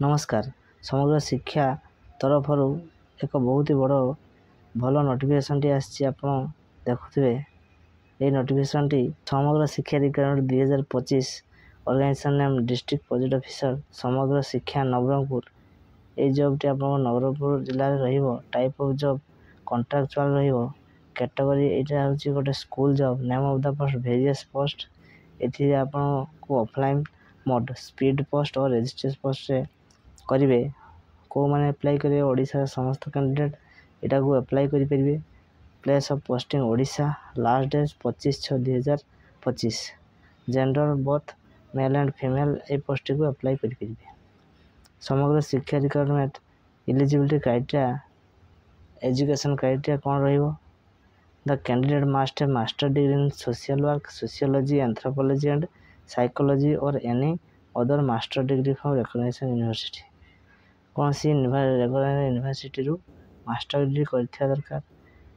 नमस्कार। समग्र शिक्षा तरफ एक बहुत ही बड़ भल नोटिफिकेशन टी आसी आपण देखुवे। ये नोटिफिकेशन टी Samagra Shiksha requirement 2025 organisation name district project officer Samagra Shiksha Nabarangpur. ये जॉब टी आपण नवरंगपुर जिल्ला रे रहिबो। टाइप ऑफ जॉब कॉन्ट्रैक्चुअल रहिबो। कैटेगरी एटा होची गोटे school job. Name of the post various post. एथि आपण को ऑफलाइन मोड स्पीड पोस्ट और रजिस्ट्रेशन पोस्ट रे करिवे। को माने अप्लाई करिवे ओडिसा समस्त कैंडिडेट एटा को अप्लाई करि परिवे। Place of posting Odisha. Last date 25/6/2025। Gender both male and female ए पोस्ट को अप्लाई करि परिवे। Samagra Shiksha requirement eligibility criteria education criteria कोन रहिबो। The candidate must have master degree in social work, sociology, anthropology and psychology और any other master degree from recognised university. कौन सी regular university रु मास्टर डिग्री करथिया दरकार।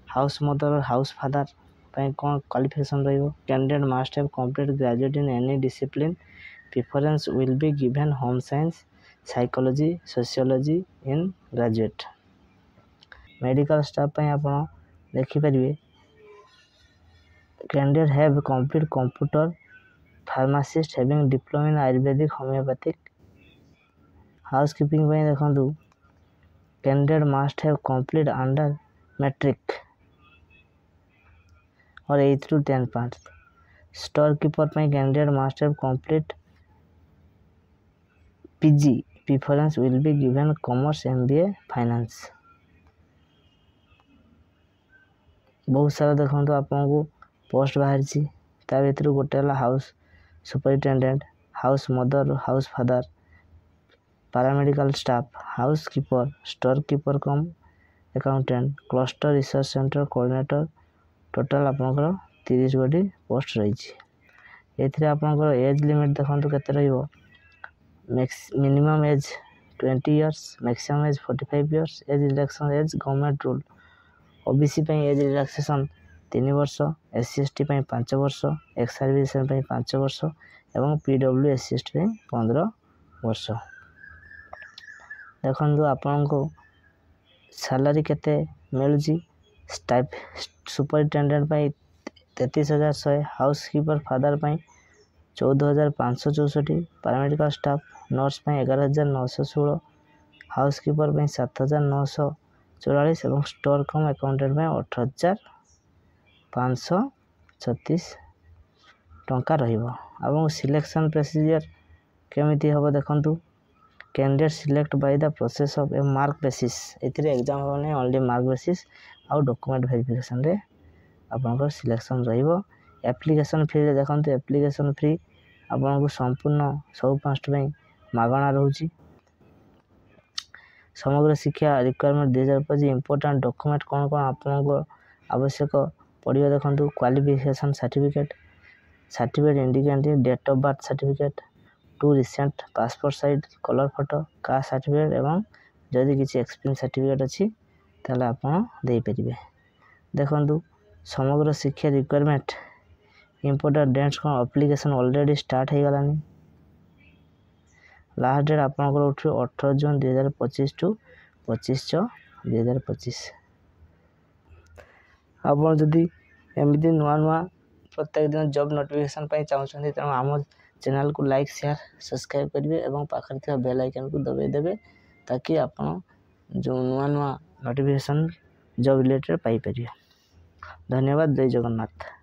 हाउस मदर और house father पई कोन क्वालिफिकेशन रहिबो। Candidate must have complete graduate in any discipline. Preference will be given home science, psychology, sociology in graduate. Medical staff पई आपण देखि परिवे। Candidate have complete computer pharmacist having diploma in Ayurvedic homeopathic. Housekeeping पई देखंतु candidate must have complete under matric और 8 to 10 पास। Store keeper पई candidate must have complete PG. Preference will be given commerce, MBA, finance. बहुत सारा देखंतु आपन को पोस्ट बाहर छी। ता भीतर गोटे हला house superintendent, house mother, house father, paramedical staff, house keeper, store keeper cum accountant, cluster research centre coordinator. Total आपनकर 30 गोटी पोस्ट रही छी। एथिरे आपनकर एज लिमिट देखंतु केते रहिबो। Minimum age 20 years, maximum age 45 years. Age relaxation age government rule. OBC पई एज रिलैक्सेशन 3 वर्ष, एससी एसटी पई 5 वर्ष, एक्स सर्विसेज पई 5 वर्ष एवं पीडब्ल्यू एससी एसटी पई 15 वर्ष। देखंतु आपनको सैलरी केते मिलुची। स्टाइप सुपरिटेंडेंट पई 33,100, हाउसकीपर फादर पई 14,564, पैरामेडिकल स्टाफ नर्स पई 11,916, हाउसकीपर पई 7,944 एवं स्टोर कम अकाउंटेंट पई 8,536 टंका रहिबो। एवं सिलेक्शन प्रोसीजर केमिति हबो देखंतु। Candidate select by the process of a mark basis. एथिरे एग्जाम होने ओनली मार्क बेसिस आउ डॉक्यूमेंट वेरिफिकेशन रे आपनकर सिलेक्शन रहिबो। एप्लीकेशन फी रे देखंतु एप्लीकेशन फी आपनको संपूर्ण सब पास्ट पई मागणा रहउची। Samagra Shiksha requirement 2025 important document कोन कोन आपनको आवश्यक पड़ियो देखंतु। Qualification certificate, certificate indicating date of birth certificate, 2 recent passport size colour photo, caste certificate एवं जदि किछि एक्सपीरियंस सर्टिफिकेट अछि ताले आपण देई परिबे। देखंतु समग्र शिक्षा रिक्वायरमेंट इंपोर्टेंट डेट्स को एप्लीकेशन ऑलरेडी स्टार्ट हे गलानी। लास्ट डेट आपनकर उठो 18 जून 2025 टू 25/6/2025। आपण जदि एमिति नुआ नुआ प्रत्येक दिन जॉब नोटिफिकेशन पई चाहउछन्ती त हम चैनल को लाइक, शेयर, सब्सक्राइब करिवे एवं पाखर थिबा बेल आइकन को दबाई देबे ताकि आपण जो नुआ नुआ नोटिफिकेशन जॉब रिलेटेड पाई परिवे। धन्यवाद। जय जगन्नाथ।